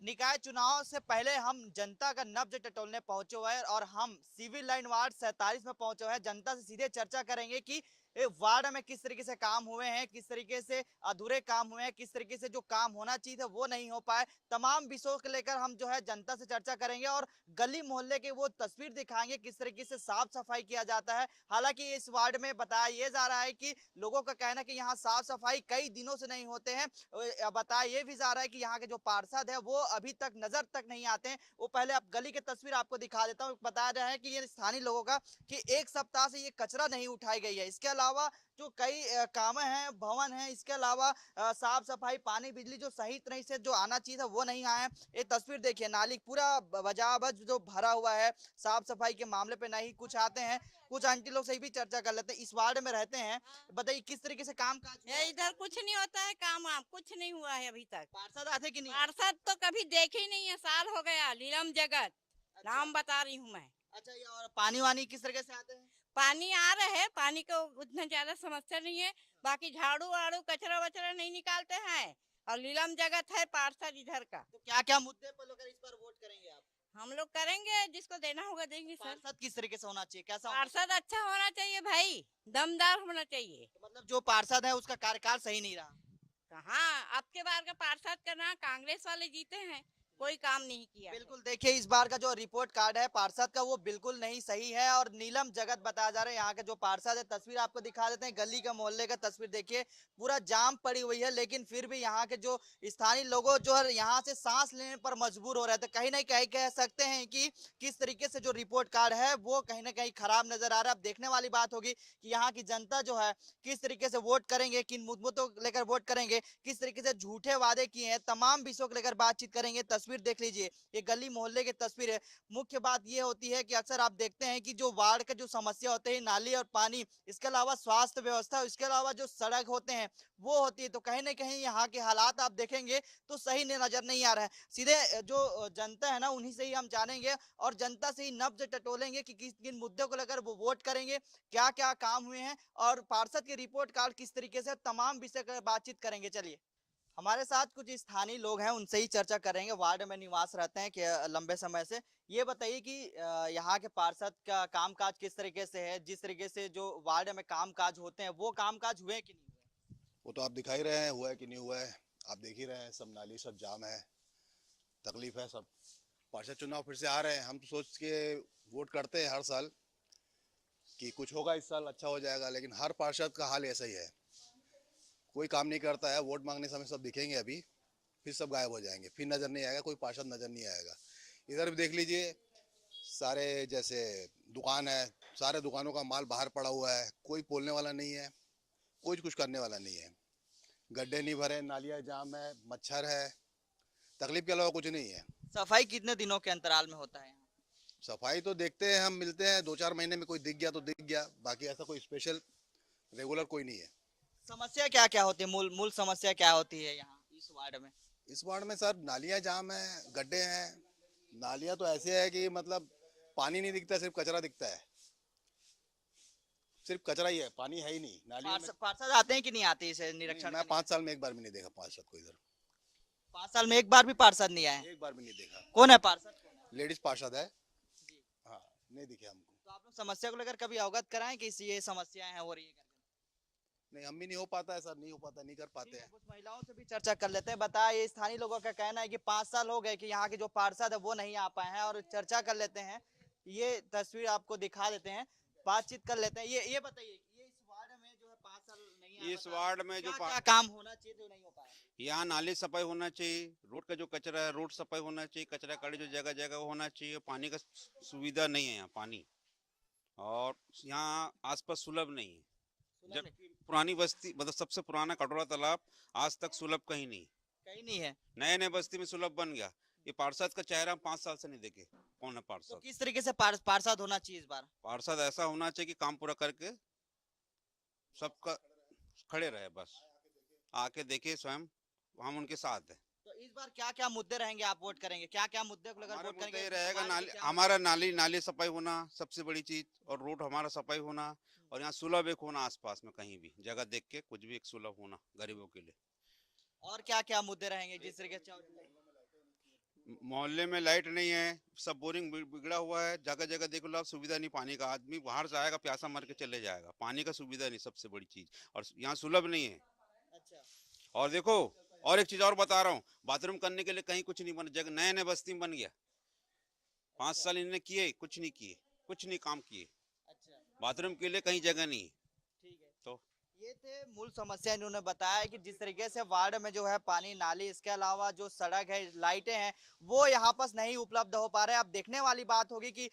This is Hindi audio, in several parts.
निकाय चुनाव से पहले हम जनता का नब्ज टटोलने पहुंचे हुए हैं और हम सिविल लाइन वार्ड 47 में पहुंचे हुए हैं। जनता से सीधे चर्चा करेंगे कि वार्ड में किस तरीके से काम हुए हैं, किस तरीके से अधूरे काम हुए हैं, किस तरीके से जो काम होना चाहिए था वो नहीं हो पाए। तमाम विषयों को लेकर हम जो है जनता से चर्चा करेंगे और गली मोहल्ले की वो तस्वीर दिखाएंगे किस तरीके से साफ सफाई किया जाता है। हालांकि इस वार्ड में बताया ये जा रहा है कि लोगों का कहना है कि यहाँ साफ सफाई कई दिनों से नहीं होते हैं। बताया ये भी जा रहा है कि यहाँ के जो पार्षद है वो अभी तक नजर तक नहीं आते हैं। वो पहले आप गली की तस्वीर आपको दिखा देता हूँ। बताया जा रहा है कि ये स्थानीय लोगों का कि एक सप्ताह से ये कचरा नहीं उठाई गई है। इसके अलावा जो कई काम हैं, भवन है, इसके अलावा साफ सफाई, पानी, बिजली जो सही तरह से जो आना चाहिए था वो नहीं आया है। ये तस्वीर देखिए, नाली पूरा वजाबज जो भरा हुआ है। साफ सफाई के मामले पे नहीं कुछ आते हैं। कुछ आंटी लोग से भी चर्चा कर लेते हैं, इस वार्ड में रहते हैं। बताइए किस तरीके से काम काज हुआ है? इधर कुछ नहीं होता है, काम वाम कुछ नहीं हुआ है अभी तक। पार्षद आते कि नहीं आते? पार्षद तो कभी देखे ही नहीं है, साल हो गया। लीलम जगत अच्छा। नाम बता रही हूँ मैं। अच्छा, ये और पानी वानी किस तरीके से आते हैं? पानी आ रहे हैं, पानी को उतना ज्यादा समस्या नहीं है। बाकी झाड़ू वाड़ू कचरा वचरा नहीं निकालते हैं। और लीलम जगत है पार्षद इधर का। तो क्या क्या मुद्दे पर लेकर इस पर वोट करेंगे आप? हम लोग करेंगे, जिसको देना होगा देंगे सर। पार्षद किस तरीके से होना चाहिए, कैसा होना पार्षद अच्छा होना चाहिए भाई, दमदार होना चाहिए। चाहिए? तो मतलब जो पार्षद है उसका कार्यकाल सही नहीं रहा। कहाँ अब के बार का पार्षद का ना कांग्रेस वाले जीते हैं, कोई काम नहीं किया है। बिल्कुल, देखिए इस बार का जो रिपोर्ट कार्ड है पार्षद का वो बिल्कुल नहीं सही है और नीलम जगत बताया जा रहा है यहाँ के जो पार्षद है। तस्वीर आपको दिखा देते हैं, गली का मोहल्ले का तस्वीर देखिए, पूरा जाम पड़ी हुई है। लेकिन फिर भी यहाँ के जो स्थानीय लोगों जो है यहाँ से सांस लेने पर मजबूर हो रहे थे। कहीं ना कहीं कह सकते हैं कि किस तरीके से जो रिपोर्ट कार्ड है वो कहीं ना कहीं खराब नजर आ रहा है। अब देखने वाली बात होगी कि यहाँ की जनता जो है किस तरीके से वोट करेंगे, किन मुद्दों को लेकर वोट करेंगे, किस तरीके से झूठे वादे किए हैं, तमाम विषयों को लेकर बातचीत करेंगे। तस्वीर देख लीजिए, ये गली मोहल्ले की तस्वीर है। मुख्य बात ये होती है कि अक्सर आप देखते हैं कि जो वार्ड के जो समस्या होते हैं, नाली और पानी, इसके अलावा स्वास्थ्य व्यवस्था, इसके अलावा जो सड़क होते हैं वो होती है। तो कहीं ना कहीं यहाँ के हालात आप देखेंगे तो सही नजर नहीं आ रहा है। सीधे जो जनता है ना उन्हीं से ही हम जानेंगे और जनता से ही नब्ज टटोलेंगे कि किस किन मुद्दों को लेकर वो वोट करेंगे, क्या क्या काम हुए हैं और पार्षद के रिपोर्ट कार्ड किस तरीके से, तमाम विषय पर बातचीत करेंगे। चलिए, हमारे साथ कुछ स्थानीय लोग हैं, उनसे ही चर्चा करेंगे। वार्ड में निवास रहते हैं कि लंबे समय से। ये बताइए कि यहाँ के पार्षद का कामकाज किस तरीके से है, जिस तरीके से जो वार्ड में कामकाज होते हैं वो कामकाज हुए कि नहीं हुए? वो तो आप दिखा ही रहे हैं, हुआ है कि नहीं हुआ है। आप देख ही रहे हैं, सब नाली सब जाम है, तकलीफ है सब। पार्षद चुनाव फिर से आ रहे हैं, हम तो सोच के वोट करते हैं हर साल कि कुछ होगा, इस साल अच्छा हो जाएगा, लेकिन हर पार्षद का हाल ऐसा ही है। कोई काम नहीं करता है। वोट मांगने समय सब दिखेंगे, अभी फिर सब गायब हो जाएंगे, फिर नजर नहीं आएगा, कोई पार्षद नजर नहीं आएगा। इधर भी देख लीजिए, सारे जैसे दुकान है, सारे दुकानों का माल बाहर पड़ा हुआ है, कोई बोलने वाला नहीं है, कोई कुछ करने वाला नहीं है। गड्ढे नहीं भरे, नालियाँ जाम है, मच्छर है, तकलीफ के अलावा कुछ नहीं है। सफाई कितने दिनों के अंतराल में होता है यहाँ? सफाई तो देखते हैं, हम मिलते हैं 2-4 महीने में, कोई दिख गया तो दिख गया, बाकी ऐसा कोई स्पेशल रेगुलर कोई नहीं है। समस्या क्या क्या होती है, मूल मूल समस्या क्या होती है यहाँ इस वार्ड में? इस वार्ड में सर नालियाँ जाम है, गड्ढे हैं। नालियाँ तो ऐसे है कि मतलब पानी नहीं दिखता, सिर्फ कचरा दिखता है। सिर्फ कचरा ही है, पानी है ही नहीं नालियों में। पार्षद आते हैं कि नहीं आते इसे नहीं, निरीक्षण मैं करने? 5 साल में एक बार भी नहीं देखा पार्षद को इधर। 5 साल में एक बार भी पार्षद नहीं आए? एक बार भी नहीं देखा। कौन है पार्षद, कौन है? लेडीज पार्षद है। जी। हाँ, नहीं दिखे हमको। तो आप लोग समस्या को लेकर कभी अवगत कराएं कि ये समस्याएं हैं हो रही है करके? नहीं, हम भी नहीं हो पाता है सर, नहीं हो पाता, नहीं कर पाते हैं। कुछ महिलाओं से भी चर्चा कर लेते हैं। बताया, स्थानीय लोगों का कहना है कि 5 साल हो गए कि यहाँ के जो पार्षद है वो नहीं आ पाए हैं और चर्चा कर लेते हैं। ये तस्वीर आपको दिखा देते हैं, बातचीत कर लेते हैं। ये बताइए, ये इस वार्ड में जो है 5 साल नहीं आ इस बता रहे, वार्ड में जो क्या क्या काम होना चाहिए जो नहीं हो पाया? यहाँ नाली सफाई होना चाहिए, रोड का जो कचरा है रोड सफाई होना चाहिए, कचरा गाड़ी जो जगह जगह होना चाहिए, पानी का सुविधा नहीं है यहाँ पानी। और यहाँ आसपास सुलभ नहीं है, सुलभ नहीं, जबकि पुरानी बस्ती मतलब सबसे पुराना कटोरा तालाब आज तक सुलभ कहीं नहीं। कहीं नहीं है। नए नए बस्ती में सुलभ बन गया। ये पार्षद का चेहरा हम 5 साल से नहीं देखे, कौन है तो पार्षद। किस तरीके से पार्षद होना चाहिए इस बार? पार्षद ऐसा होना चाहिए कि काम पूरा करके सबका खड़े रहे, बस आके देखे स्वयं, हम उनके साथ हैं। तो इस बार क्या क्या मुद्दे रहेंगे, आप वोट करेंगे, क्या क्या मुद्दे को लेकर हमारा वोट मुद्दा करेंगे? ये रहेगा, वार्ड के नाली क्या हमारा नाली नाली सफाई होना सबसे बड़ी चीज, और रोड हमारा सफाई होना, और यहाँ सुलभ एक होना, आसपास में कहीं भी जगह देख के कुछ भी एक सुलभ होना गरीबों के लिए। और क्या क्या मुद्दे रहेंगे जिस तरीके से? मोहल्ले में लाइट नहीं है, सब बोरिंग बिगड़ा हुआ है, जगह जगह देख लो आप, सुविधा नहीं पानी का। आदमी बाहर से आएगा प्यासा मर के चले जाएगा, पानी का सुविधा नहीं, सबसे बड़ी चीज। और यहाँ सुलभ नहीं है। अच्छा। और देखो, और एक चीज और बता रहा हूँ, बाथरूम करने के लिए कहीं कुछ नहीं बना, जगह नए नए बस्ती में बन गया। 5 साल इन्होंने किए, कुछ नहीं किए, कुछ नहीं काम किए। अच्छा, बाथरूम के लिए कहीं जगह नहीं है। ठीक है। तो ये थे मूल समस्या। इन्होंने बताया कि जिस तरीके से वार्ड में जो है पानी नाली, इसके अलावा जो सड़क है, लाइटें हैं, वो यहाँ पर नहीं उपलब्ध हो पा रहे हैं। अब देखने वाली बात होगी कि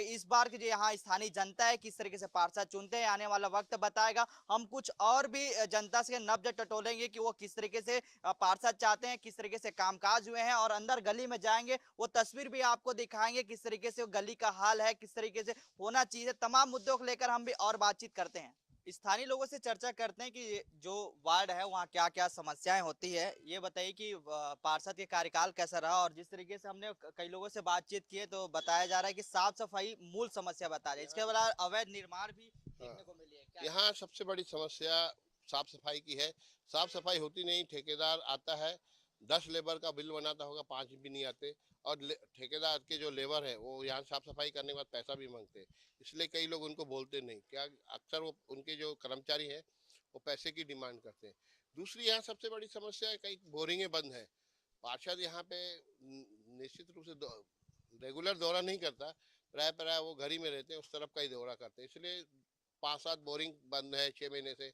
इस बार की जो यहाँ स्थानीय जनता है किस तरीके से पार्षद चुनते हैं, आने वाला वक्त बताएगा। हम कुछ और भी जनता से नब्ज टटोलेंगे कि वो किस तरीके से पार्षद चाहते हैं, किस तरीके से कामकाज हुए हैं, और अंदर गली में जाएंगे, वो तस्वीर भी आपको दिखाएंगे किस तरीके से गली का हाल है, किस तरीके से होना चाहिए। तमाम मुद्दों को लेकर हम भी और बातचीत करते हैं, स्थानीय लोगों से चर्चा करते हैं कि जो वार्ड है वहाँ क्या क्या समस्याएं होती है। ये बताइए कि पार्षद के कार्यकाल कैसा रहा, और जिस तरीके से हमने कई लोगों से बातचीत की है तो बताया जा रहा है कि साफ सफाई मूल समस्या बता रही है, इसके अलावा अवैध निर्माण भी देखने को मिली है। क्या यहाँ सबसे बड़ी समस्या साफ सफाई की है। साफ सफाई होती नहीं, ठेकेदार आता है 10 लेबर का बिल बनाता होगा, 5 भी नहीं आते। और ठेकेदार के जो लेबर है वो यहाँ साफ सफाई करने के बाद पैसा भी मांगते हैं, इसलिए कई लोग उनको बोलते नहीं। क्या अक्सर वो उनके जो कर्मचारी हैं वो पैसे की डिमांड करते हैं। दूसरी यहाँ सबसे बड़ी समस्या है, कई बोरिंगें बंद हैं। पार्षद यहाँ पे निश्चित रूप से रेगुलर दौरा नहीं करता, प्राय प्राय वो घर ही में रहते हैं, उस तरफ का ही दौरा करते हैं, इसलिए 5-7 बोरिंग बंद है 6 महीने से,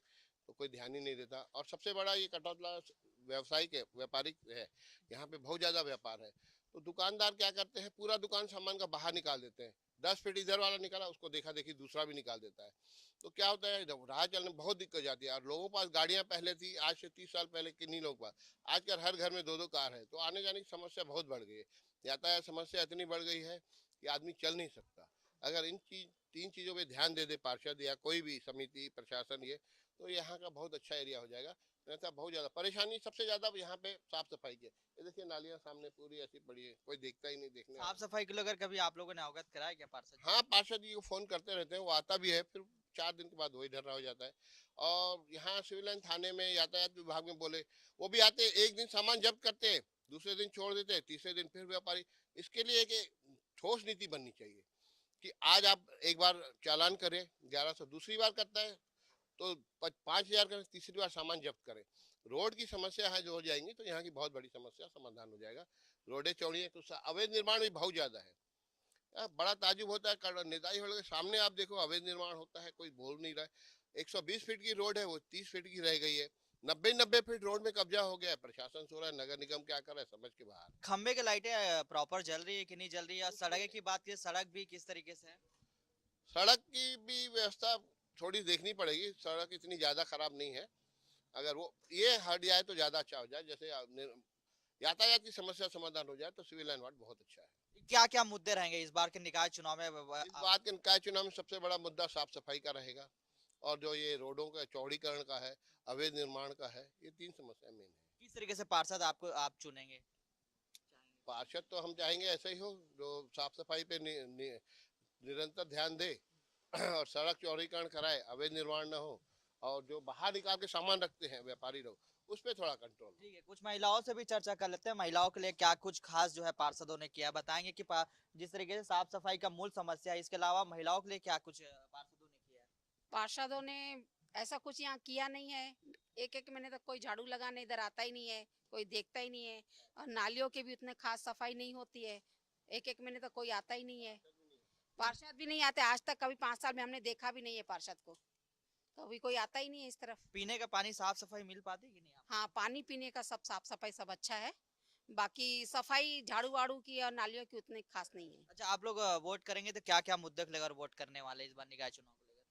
तो कोई ध्यान ही नहीं देता। और सबसे बड़ा ये कटौतला व्यवसायिक है, व्यापारिक है, यहाँ पे बहुत ज़्यादा व्यापार है। तो दुकानदार क्या करते हैं, पूरा दुकान सामान का बाहर निकाल देते हैं। 10 फीट इधर वाला निकाला, उसको देखा देखी दूसरा भी निकाल देता है। तो क्या होता है, जब राह चलने में बहुत दिक्कत जाती है। और लोगों के पास गाड़ियाँ पहले थी, आज से 30 साल पहले किन्हीं लोगों के पास, आजकल हर घर में 2-2 कार है, तो आने जाने की समस्या बहुत बढ़ गई है। यातायात समस्या इतनी बढ़ गई है कि आदमी चल नहीं सकता। अगर इन 3 चीज़ों पे ध्यान दे दे पार्षद या कोई भी समिति प्रशासन, ये तो यहाँ का बहुत अच्छा एरिया हो जाएगा। रहता बहुत ज़्यादा परेशानी सबसे ज़्यादा यहाँ पे साफ सफाई की है। ये देखिए नालियाँ सामने पूरी ऐसी पड़ी है, कोई देखता ही नहीं, देखने साफ सफाई के लिए अगर कभी आप लोगों ने अवगत कराया क्या पार्षद? हाँ, पार्षद जी को फोन करते रहते हैं, वो आता भी है, फिर 4 दिन के बाद वही ढर्रा हो जाता है। और यहाँ सिविल लाइन थाने में यातायात विभाग में बोले, वो भी आते, एक दिन सामान जब्त करते हैं, दूसरे दिन छोड़ देते हैं, तीसरे दिन फिर व्यापारी। इसके लिए एक ठोस नीति बननी चाहिए कि आज आप एक बार चालान करें 1100, दूसरी बार करता है तो 5,000 करें, तीसरी बार सामान जब्त करें। रोड की समस्या है जो हो जाएंगी तो यहाँ की बहुत बड़ी समस्या समाधान हो जाएगा। रोडें चौड़ी है तो अवैध निर्माण भी बहुत ज्यादा है। बड़ा ताजुब होता है, नेताजी होने के सामने आप देखो अवैध निर्माण होता है, कोई बोल नहीं रहा है। 120 फीट की रोड है, वो 30 फीट की रह गई है। 90 फीट रोड में कब्जा हो गया है, प्रशासन सो रहा है, नगर निगम क्या कर रहा है समझ के बाहर। खंबे के लाइटें प्रॉपर जल रही है कि नहीं जल रही है? और सड़क की बात की, सड़क भी किस तरीके से है? सड़क की भी व्यवस्था थोड़ी देखनी पड़ेगी, सड़क इतनी ज्यादा खराब नहीं है। अगर वो ये हट जाए तो ज्यादा अच्छा हो जाए, जैसे यातायात की समस्या समाधान हो जाए तो सिविल लाइन वार्ड बहुत अच्छा है। क्या क्या मुद्दे रहेंगे इस बार के निकाय चुनाव में? इस बात के निकाय चुनाव में सबसे बड़ा मुद्दा साफ सफाई का रहेगा, और जो ये रोडों का चौड़ीकरण का है, अवैध निर्माण का है, ये 3 समस्या मेन है। किस तरीके से पार्षद आप चुनेंगे? पार्षद तो हम चाहेंगे ऐसे ही हो, जो साफ सफाई पे निरंतर ध्यान दे और सड़क चौड़ीकरण कराए, अवैध निर्माण न हो, और जो बाहर निकाल के सामान रखते हैं व्यापारी लोग, उस पर थोड़ा कंट्रोल। ठीक है, कुछ महिलाओं से भी चर्चा कर लेते हैं। महिलाओं के लिए क्या कुछ खास जो है पार्षदों ने किया, बताएंगे कि जिस तरीके से साफ सफाई का मूल समस्या है, इसके अलावा महिलाओं के लिए क्या कुछ पार्षदों ने किया है? पार्षदों ने ऐसा कुछ यहाँ किया नहीं है। एक महीने तक कोई झाड़ू लगाने इधर आता ही नहीं है, कोई देखता ही नहीं है। और नालियों की भी उतने खास सफाई नहीं होती है, एक महीने तक कोई आता ही नहीं है। पार्षद भी नहीं आते आज तक, कभी 5 साल में हमने देखा भी नहीं है पार्षद को, कभी कोई आता ही नहीं है इस तरफ। पीने का पानी साफ सफाई मिल पाती है कि नहीं? हाँ, पानी पीने का सब साफ सफाई सब अच्छा है, बाकी सफाई झाड़ू वाड़ू की और नालियों की उतनी खास नहीं है। अच्छा, आप लोग वोट करेंगे तो क्या क्या मुद्दे को लेकर वोट करने वाले इस बार निकाय चुनाव को लेकर?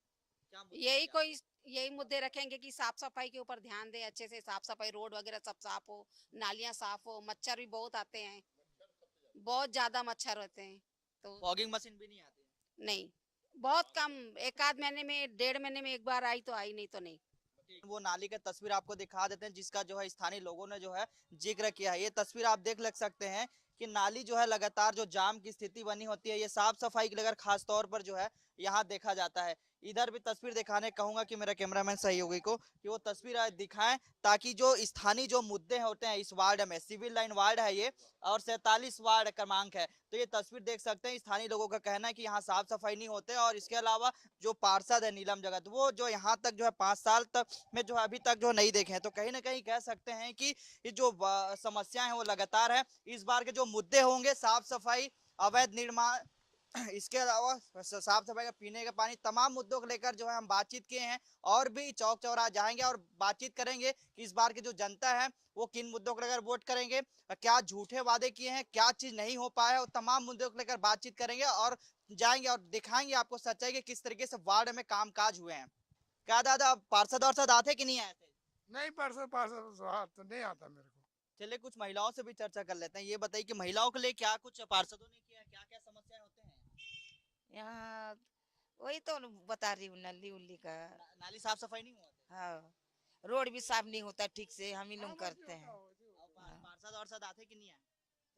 क्या मुद्दे यही मुद्दे रखेंगे कि साफ सफाई के ऊपर ध्यान दे, अच्छे से साफ सफाई, रोड वगैरह सब साफ हो, नालियां साफ हो। मच्छर भी बहुत आते हैं, बहुत ज्यादा मच्छर होते हैं। तो फॉगिंग मशीन भी नहीं आती है? नहीं, बहुत कम, 1 आध महीने में, 1.5 महीने में एक बार आई तो आई, नहीं तो नहीं। वो नाली का तस्वीर आपको दिखा देते हैं, जिसका जो है स्थानीय लोगों ने जो है जिक्र किया है। ये तस्वीर आप देख लग सकते हैं कि नाली जो है लगातार जो जाम की स्थिति बनी होती है, ये साफ सफाई के लेकर खास तौर पर जो है यहाँ देखा जाता है। इधर भी तस्वीर दिखाने कहूंगा कि मेरा कैमरामैन सहयोगी को कि वो तस्वीर आज दिखाएं, ताकि जो स्थानीय जो मुद्दे होते हैं इस वार्ड में, सिविल लाइन वार्ड है ये और 47 वार्ड क्रमांक है, तो ये तस्वीर देख सकते हैं। स्थानीय लोगों का कहना है कि यहाँ साफ सफाई नहीं होते, और इसके अलावा जो पार्षद है नीलम जगत, वो जो यहाँ तक जो है 5 साल तक में जो है अभी तक जो नहीं देखे हैं, तो कहीं ना कहीं कह सकते हैं कि ये जो समस्याएं हैं वो लगातार है। इस बार के जो मुद्दे होंगे, साफ सफाई, अवैध निर्माण, इसके अलावा साफ सफाई का, पीने का पानी, तमाम मुद्दों को लेकर जो है हम बातचीत किए हैं, और भी चौक चौराहा जाएंगे और बातचीत करेंगे कि इस बार की जो जनता है वो किन मुद्दों को लेकर वोट करेंगे, क्या झूठे वादे किए हैं, क्या चीज नहीं हो पाया है, और तमाम मुद्दों को लेकर बातचीत करेंगे और जाएंगे और दिखाएंगे आपको सच्चाई कि किस तरीके से वार्ड में कामकाज हुए हैं। क्या दादा पार्षद वार्षद आते कि नहीं आए थे? नहीं, पार्षद पार्षद स्वाद तो नहीं आता मेरे को। चलिए कुछ महिलाओं से भी चर्चा कर लेते हैं। ये बताइए कि महिलाओं के लिए क्या कुछ पार्षदों ने किया है, क्या क्या समस्याएं होते हैं? यहाँ वही तो बता रही हूँ, नली उल्ली का। नाली साफ सफाई नहीं हुआ? हाँ, रोड भी साफ नहीं होता ठीक से, हम ही लोग करते हैं। पार्षद वार्षद आते कि नहीं आए?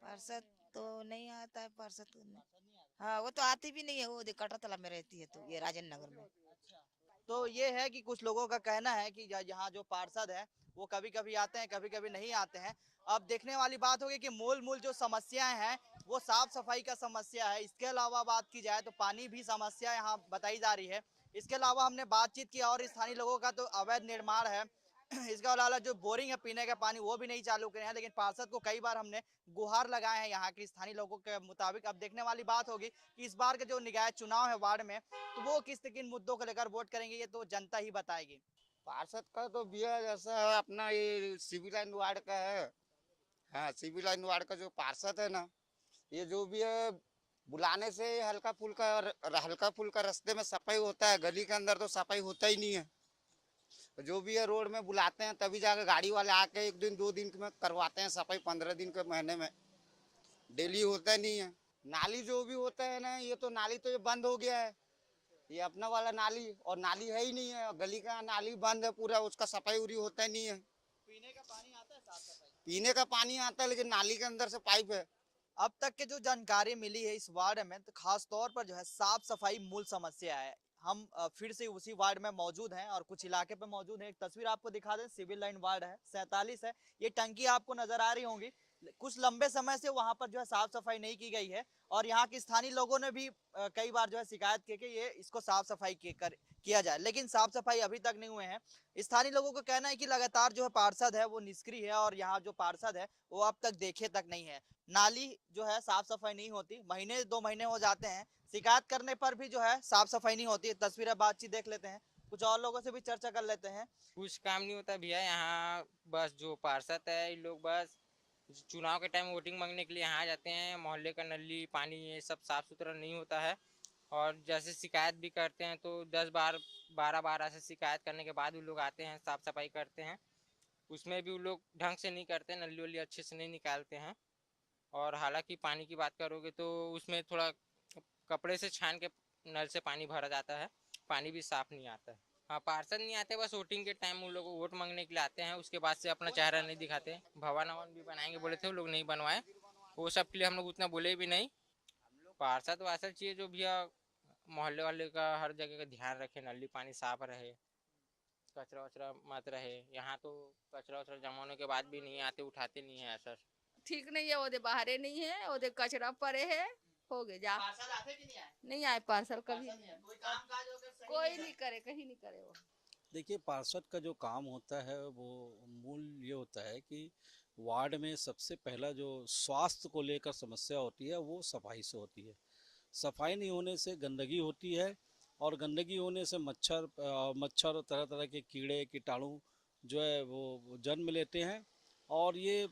पार्षद तो नहीं आता है, पार्षद तो नहीं। पार्षद नहीं आते। हाँ, वो तो आती भी नहीं है, वो कटरतला में रहती है, तो ये राजेंद्र नगर में। अच्छा, तो ये है कि कुछ लोगों का कहना है कि यहाँ जो पार्षद है वो कभी कभी आते हैं, कभी कभी नहीं आते हैं। अब देखने वाली बात होगी कि मूल जो समस्याएं हैं वो साफ सफाई का समस्या है। इसके अलावा बात की जाए तो पानी भी समस्या यहाँ बताई जा रही है। इसके अलावा हमने बातचीत की और स्थानीय लोगों का तो अवैध निर्माण है। इसके अलावा जो बोरिंग है पीने का पानी वो भी नहीं चालू करे हैं, लेकिन पार्षद को कई बार हमने गुहार लगाए हैं यहाँ के स्थानीय लोगों के मुताबिक। अब देखने वाली बात होगी कि इस बार के जो निकाय चुनाव है वार्ड में, तो वो किन मुद्दों को लेकर वोट करेंगे, ये तो जनता ही बताएगी। पार्षद का तो बिया जैसा है अपना ये सिविल लाइन वार्ड का है। हाँ, सिविल लाइन वार्ड का जो पार्षद है ना, ये जो भी है बुलाने से हल्का फुल्का रास्ते में सफाई होता है, गली के अंदर तो सफाई होता ही नहीं है। जो भी है रोड में बुलाते हैं तभी जाकर गाड़ी वाले आके 1 दिन 2 दिन में करवाते हैं सफाई, 15 दिन के महीने में डेली होता नहीं है। नाली जो भी होता है ना, ये तो नाली तो ये बंद हो गया है, ये अपना वाला नाली, और नाली है ही नहीं है, गली का नाली बंद है पूरा, उसका सफाई उरी होता ही नहीं है। पीने का पानी आता है साफ सफाई? पीने का पानी आता है, लेकिन नाली के अंदर से पाइप है। अब तक के जो जानकारी मिली है इस वार्ड में, तो खास तौर पर जो है साफ सफाई मूल समस्या है। हम फिर से उसी वार्ड में मौजूद हैं और कुछ इलाके पे मौजूद हैं। एक तस्वीर आपको दिखा दें, सिविल लाइन वार्ड है, 47 है। ये टंकी आपको नजर आ रही होंगी। कुछ लंबे समय से वहां पर जो है साफ सफाई नहीं की गई है, और यहाँ के स्थानीय लोगों ने भी कई बार जो है शिकायत की कि ये इसको साफ सफाई किया जाए, लेकिन साफ सफाई अभी तक नहीं हुए हैं। स्थानीय लोगों का कहना है कि लगातार जो है पार्षद है वो निष्क्रिय है, और यहाँ जो पार्षद है वो अब तक देखे तक नहीं है। नाली जो है साफ सफाई नहीं होती, महीने 2 महीने हो जाते हैं, शिकायत करने पर भी जो है साफ सफाई नहीं होती। तस्वीरें बातचीत देख लेते हैं, कुछ और लोगों से भी चर्चा कर लेते हैं। कुछ काम नहीं होता भैया यहाँ, बस जो पार्षद है ये लोग बस चुनाव के टाइम वोटिंग मांगने के लिए यहाँ आ जाते हैं। मोहल्ले का नली पानी ये सब साफ सुथरा नहीं होता है, और जैसे शिकायत भी करते हैं तो 10 बार 12 बार ऐसे शिकायत करने के बाद वो लोग आते हैं, साफ सफाई करते हैं। उसमें भी वो लोग ढंग से नहीं करते, नली वली अच्छे से नहीं निकालते हैं। और हालांकि पानी की बात करोगे तो उसमें थोड़ा कपड़े से छान के नल से पानी भरा जाता है, पानी भी साफ नहीं आता है। हाँ, पार्षद नहीं आते, बस वोटिंग के टाइम उन लोग वोट मांगने के लिए आते हैं, उसके बाद से अपना चेहरा नहीं दिखाते। भवन अवन भी बनाएंगे बोले थे, वो लोग नहीं बनवाए, वो सब के लिए हम लोग उतना बोले भी नहीं। पार्षद वार्षद चाहिए जो भैया मोहल्ले वाले का हर जगह का ध्यान रखे, नली पानी साफ रहे, कचरा वचरा मत रहे। यहाँ तो कचरा वचरा जमा होने के बाद भी नहीं आते, उठाते नहीं है ऐसा। ठीक नहीं है, वो बाहरे नहीं है, वो कचरा पड़े है, हो गए जा। पार्षद आते कि नहीं आए? नहीं आए पार्षद कभी, कोई कामकाज होकर सही कोई नहीं नहीं करे, कहीं नहीं करे वो। देखिए, पार्षद का जो काम होता है वो मूल ये होता है कि वार्ड में सबसे पहला जो स्वास्थ्य को लेकर समस्या होती है वो सफाई से होती है। सफाई नहीं होने से गंदगी होती है, और गंदगी होने से मच्छर तरह तरह के कीड़े कीटाणु जो है वो जन्म लेते हैं। और ये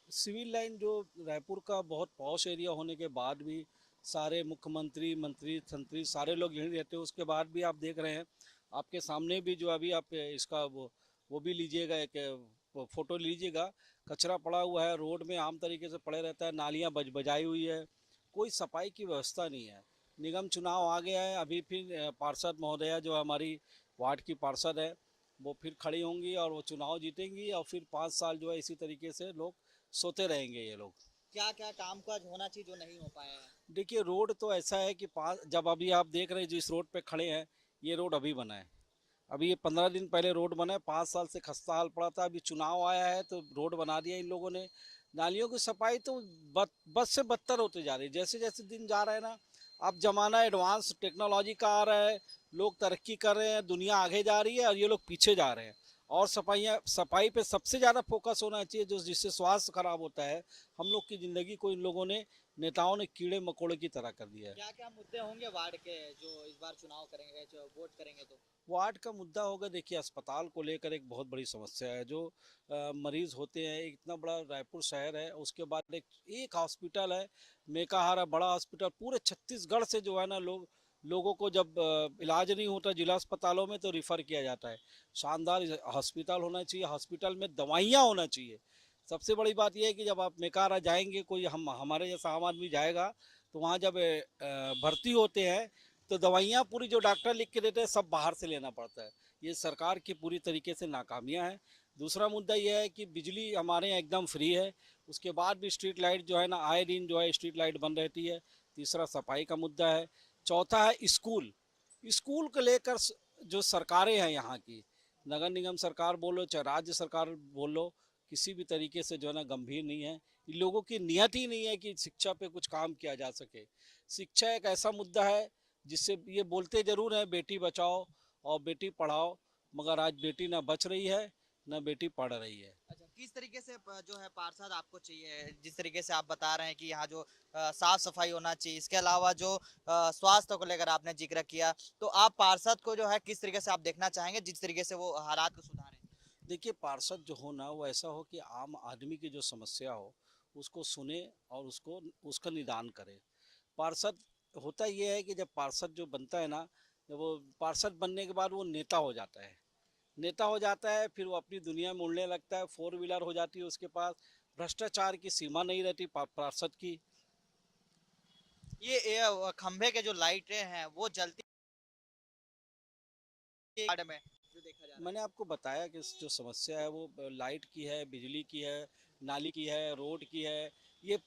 सिविल लाइन जो रायपुर का बहुत पॉश एरिया होने के बाद भी सारे मुख्यमंत्री मंत्री संतरी सारे लोग यहीं रहते हैं, उसके बाद भी आप देख रहे हैं, आपके सामने भी जो अभी आप इसका वो भी लीजिएगा, एक फ़ोटो लीजिएगा, कचरा पड़ा हुआ है रोड में, आम तरीके से पड़े रहता है, नालियाँ बजाई हुई है, कोई सफाई की व्यवस्था नहीं है। निगम चुनाव आ गया है, अभी फिर पार्षद महोदया जो हमारी वार्ड की पार्षद है वो फिर खड़ी होंगी और वो चुनाव जीतेंगी, और फिर 5 साल जो है इसी तरीके से लोग सोते रहेंगे ये लोग। क्या क्या काम काज होना चाहिए जो नहीं हो पाया है? देखिए, रोड तो ऐसा है कि जब अभी आप देख रहे हैं जिस रोड पे खड़े हैं, ये रोड अभी बना है। अभी ये 15 दिन पहले रोड बना है। 5 साल से खस्ता हाल पड़ा था। अभी चुनाव आया है तो रोड बना दिया इन लोगों ने। नालियों की सफाई तो बद से बदतर होते जा रही है। जैसे जैसे दिन जा रहा है ना, अब जमाना एडवांस टेक्नोलॉजी का आ रहा है, लोग तरक्की कर रहे हैं, दुनिया आगे जा रही है और ये लोग पीछे जा रहे हैं। और सफाई पे सबसे ज़्यादा फोकस होना चाहिए, जो जिससे स्वास्थ्य खराब होता है। हम लोग की ज़िंदगी को इन लोगों ने, नेताओं ने कीड़े मकोड़े की तरह कर दिया है। क्या क्या मुद्दे होंगे वार्ड के जो इस बार चुनाव करेंगे, जो वोट करेंगे तो? वार्ड का मुद्दा होगा, देखिए अस्पताल को लेकर एक बहुत बड़ी समस्या है। जो मरीज होते हैं, इतना बड़ा रायपुर शहर है, उसके बाद एक हॉस्पिटल है मेकाहारा, बड़ा हॉस्पिटल। पूरे छत्तीसगढ़ से जो है ना लोगों को जब इलाज नहीं होता जिला अस्पतालों में तो रिफ़र किया जाता है। शानदार हॉस्पिटल होना चाहिए, हॉस्पिटल में दवाइयाँ होना चाहिए। सबसे बड़ी बात यह है कि जब आप मेकाहारा जाएंगे, कोई हमारे जैसा आम आदमी जाएगा तो वहाँ जब भर्ती होते हैं तो दवाइयाँ पूरी जो डॉक्टर लिख के देते हैं सब बाहर से लेना पड़ता है। ये सरकार की पूरी तरीके से नाकामियाँ हैं। दूसरा मुद्दा यह है कि बिजली हमारे यहाँ एकदम फ्री है, उसके बाद भी स्ट्रीट लाइट जो है ना, आए दिन जो है स्ट्रीट लाइट बंद रहती है। तीसरा सफाई का मुद्दा है। चौथा है स्कूल को लेकर जो सरकारें हैं यहाँ की, नगर निगम सरकार बोलो चाहे राज्य सरकार बोलो, किसी भी तरीके से जो है ना गंभीर नहीं है। इन लोगों की नियत ही नहीं है कि शिक्षा पे कुछ काम किया जा सके। शिक्षा एक ऐसा मुद्दा है जिससे ये बोलते जरूर हैं बेटी बचाओ और बेटी पढ़ाओ, मगर आज बेटी ना बच रही है ना बेटी पढ़ रही है। अच्छा, किस तरीके से जो है पार्षद आपको चाहिए? जिस तरीके से आप बता रहे हैं कि यहाँ जो साफ सफाई होना चाहिए, इसके अलावा जो स्वास्थ्य को लेकर आपने जिक्र किया, तो आप पार्षद को जो है किस तरीके से आप देखना चाहेंगे जिस तरीके से वो हालात को सुधारें? देखिए, पार्षद जो हो ना, वो ऐसा हो कि आम आदमी की जो समस्या हो उसको सुने और उसका निदान करे। पार्षद होता ये है कि जब पार्षद जो बनता है ना, जब वो पार्षद बनने के बाद वो नेता हो जाता है। फिर वो अपनी दुनिया में उड़ने लगता है। 4 व्हीलर हो जाती है उसके पास। भ्रष्टाचार की सीमा नहीं रहती पार्षद की। ये खंभे के जो लाइटें हैं वो जलती वार्ड में जो देखा जा रहा है। मैंने आपको बताया कि जो समस्या है वो लाइट की है, बिजली की है, नाली की है, रोड की है। ये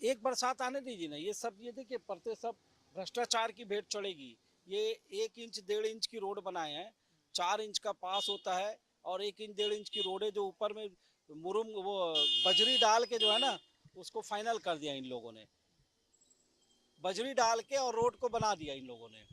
एक बरसात आने दीजिए ना, ये सब ये देखिए पड़ते सब भ्रष्टाचार की भेंट चढ़ेगी। ये 1 इंच 1.5 इंच की रोड बनाए हैं, 4 इंच का पास होता है और 1 इंच 1.5 इंच की रोड है जो ऊपर में मुरुम वो बजरी डाल के जो है ना उसको फाइनल कर दिया इन लोगों ने। बजरी डाल के और रोड को बना दिया इन लोगों ने।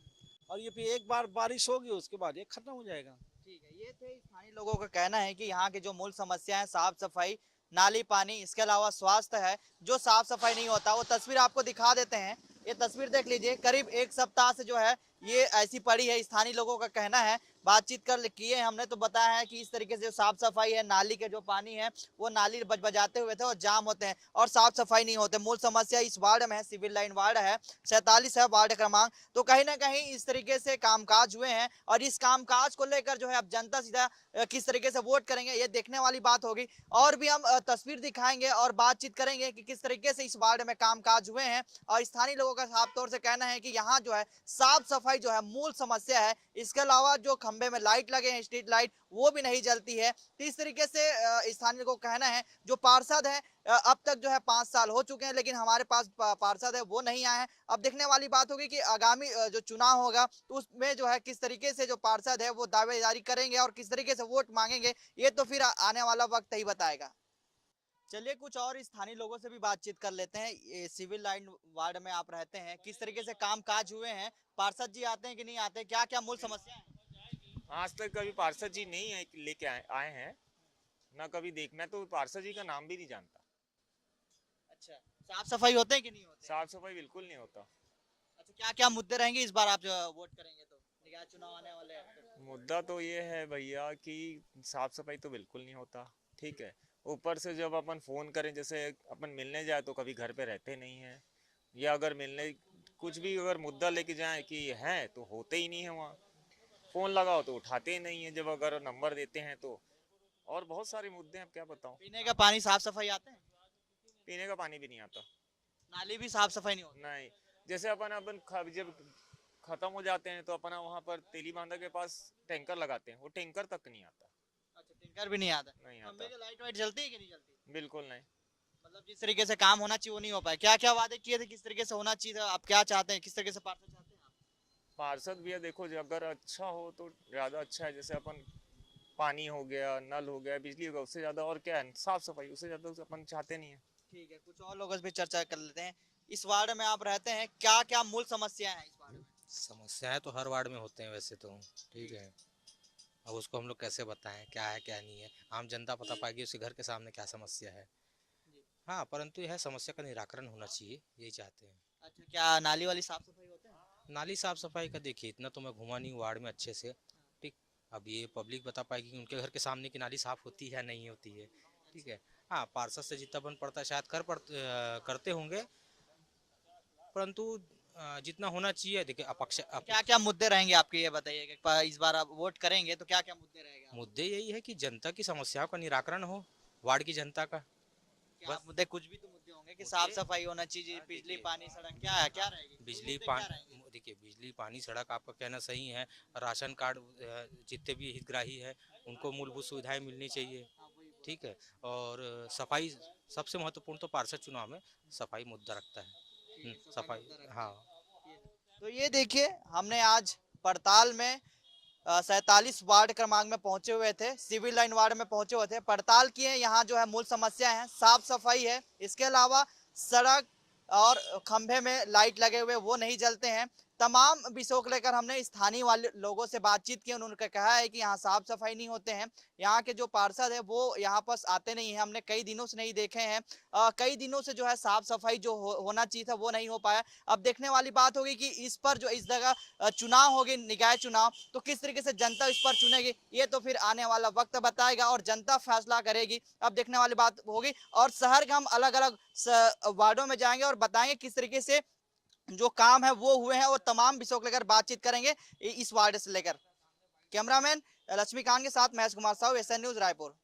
और ये एक बार बारिश होगी उसके बाद ये खत्म हो जाएगा। ठीक है, ये थे स्थानीय लोगों का कहना है कि यहाँ के जो मूल समस्या है साफ सफाई, नाली पानी, इसके अलावा स्वास्थ्य है। जो साफ सफाई नहीं होता, वो तस्वीर आपको दिखा देते हैं। ये तस्वीर देख लीजिए, करीब 1 सप्ताह से जो है ये ऐसी पड़ी है। स्थानीय लोगों का कहना है, बातचीत कर किए हमने तो बताया है कि इस तरीके से जो साफ सफाई है, नाली के जो पानी है वो नाली बजाते हुए थे और जाम होते हैं और साफ सफाई नहीं होते। मूल समस्या इस वार्ड में है, सिविल लाइन वार्ड है, 47 है वार्ड क्रमांक। तो कहीं ना कहीं इस तरीके से कामकाज हुए हैं और इस कामकाज को लेकर जो है अब जनता सीधा किस तरीके से वोट करेंगे ये देखने वाली बात होगी। और भी हम तस्वीर दिखाएंगे और बातचीत करेंगे कि किस तरीके से इस वार्ड में कामकाज हुए हैं। और स्थानीय लोगों का साफ तौर से कहना है कि यहाँ जो है साफ सफाई जो है मूल समस्या है। इसके अलावा जो खंबे में लाइट लगे हैं, स्ट्रीट लाइट, वो भी नहीं जलती है। तो इस तरीके से स्थानीय को कहना है। जो पार्षद है अब तक जो है 5 साल हो चुके हैं लेकिन हमारे पास पार्षद है वो नहीं आए हैं। अब देखने वाली बात होगी कि आगामी जो चुनाव होगा तो उसमें जो है किस तरीके से जो पार्षद है वो दावेदारी करेंगे और किस तरीके से वोट मांगेंगे, ये तो फिर आने वाला वक्त ही बताएगा। चलिए कुछ और स्थानीय लोगों से भी बातचीत कर लेते हैं। ये सिविल लाइन वार्ड में आप रहते हैं, किस तरीके से कामकाज हुए हैं? पार्षद जी आते हैं कि नहीं आते? क्या क्या मूल समस्या है? आज तक कभी पार्षद जी नहीं लेके आए हैं, ना कभी देखना। तो पार्षद जी का नाम भी नहीं जानता। अच्छा, साफ सफाई होते हैं कि नहीं होते? साफ सफाई बिल्कुल नहीं होता। अच्छा, क्या क्या मुद्दे रहेंगे इस बार आप जो वोट करेंगे तो? निकाय चुनाव आने वाले हैं। मुद्दा तो ये है भैया कि साफ सफाई तो बिल्कुल नहीं होता, ठीक है। ऊपर से जब अपन फोन करें, जैसे अपन मिलने जाए तो कभी घर पे रहते नहीं है, या अगर मिलने कुछ भी अगर मुद्दा लेके जाए कि है तो होते ही नहीं है वहाँ। फोन लगाओ तो उठाते ही नहीं है, जब अगर नंबर देते हैं तो। और बहुत सारे मुद्दे हैं, क्या बताऊं। पीने का पानी साफ सफाई आते हैं? पीने का पानी भी नहीं आता। नाली भी साफ सफाई नहीं होती? नहीं, जैसे अपन जब खत्म हो जाते हैं तो अपना वहाँ पर तेली बांधा के पास टैंकर लगाते हैं, वो टैंकर तक नहीं आता। अच्छा, टैंकर भी नहीं आता? नहीं खंबे आता, की लाइट वाइट जलती है कि नहीं जलती? बिल्कुल नहीं। मतलब जिस तरीके से काम होना चाहिए वो नहीं हो पाया। क्या क्या वादे किए थे, किस तरीके से होना चाहिए था, आप क्या चाहते हैं, किस तरीके से पार्षद चाहते हैं आप? पार्षद भैया देखो अगर अच्छा हो तो ज़्यादा अच्छा है। जैसे अपन पानी हो गया, नल हो गया, बिजली हो गया, उससे ज़्यादा और क्या है, साफ सफाई, उससे ज़्यादा अपन चाहते नहीं है। ठीक है, कुछ और लोगों से भी चर्चा कर लेते हैं। इस वार्ड में आप रहते हैं, क्या क्या मूल समस्याएं हैं इस वार्ड में? समस्याएं तो हर वार्ड में होते हैं वैसे तो, ठीक है। अब उसको हम लोग कैसे बताएं क्या है क्या नहीं है, आम जनता पता पाएगी उसके घर के सामने क्या समस्या है। हाँ, परंतु यह समस्या का निराकरण होना चाहिए, यही चाहते हैं। अच्छा, क्या नाली वाली साफ सफाई होते हैं? नाली साफ सफाई का देखिए इतना तो मैं घुमा नहीं हूँ वार्ड में अच्छे से, ठीक। अब ये पब्लिक बता पाएगी कि उनके घर के सामने की नाली साफ होती है या नहीं होती है, ठीक है। हाँ, पार्षद से जितना बन पड़ता है शायद करते होंगे, परंतु जितना होना चाहिए देखिए क्या क्या मुद्दे रहेंगे आपके, ये बताइए। इस बार आप वोट करेंगे तो क्या क्या मुद्दे रहेंगे? मुद्दे यही है कि जनता की समस्याओं का निराकरण हो, वार्ड की जनता का। क्या मुद्दे, कुछ भी तो मुद्दे होंगे कि साफ सफाई होना चाहिए, बिजली पानी सड़क, क्या है, क्या रहेगी? बिजली पानी, देखिए बिजली पानी सड़क आपका कहना सही है। राशन कार्ड जितने भी हितग्राही है उनको मूलभूत सुविधाएं मिलनी चाहिए, ठीक है। और सफाई सबसे महत्वपूर्ण तो पार्षद चुनाव में सफाई मुद्दा रखता है, सफाई। हाँ, तो ये देखिए, हमने आज पड़ताल में 47 वार्ड क्रमांक में पहुंचे हुए थे, सिविल लाइन वार्ड में पहुंचे हुए थे, पड़ताल किए। यहाँ जो है मूल समस्या है साफ सफाई है, इसके अलावा सड़क और खंभे में लाइट लगे हुए वो नहीं जलते हैं। तमाम विषयों को लेकर हमने स्थानीय वाले लोगों से बातचीत की, उन्होंने कहा है कि यहाँ साफ सफाई नहीं होते हैं, यहाँ के जो पार्षद है वो यहाँ पर आते नहीं है, हमने कई दिनों से नहीं देखे हैं। कई दिनों से जो है साफ सफाई जो होना चाहिए था वो नहीं हो पाया। अब देखने वाली बात होगी कि इस पर जो इस जगह चुनाव होगी, निकाय चुनाव, तो किस तरीके से जनता इस पर चुनेगी ये तो फिर आने वाला वक्त बताएगा और जनता फैसला करेगी। अब देखने वाली बात होगी। और शहर के हम अलग अलग वार्डों में जाएंगे और बताएंगे किस तरीके से जो काम है वो हुए हैं और तमाम विषयों को लेकर बातचीत करेंगे इस वार्ड से लेकर। कैमरामैन लक्ष्मीकांत के साथ महेश कुमार साहू, एसएन न्यूज रायपुर।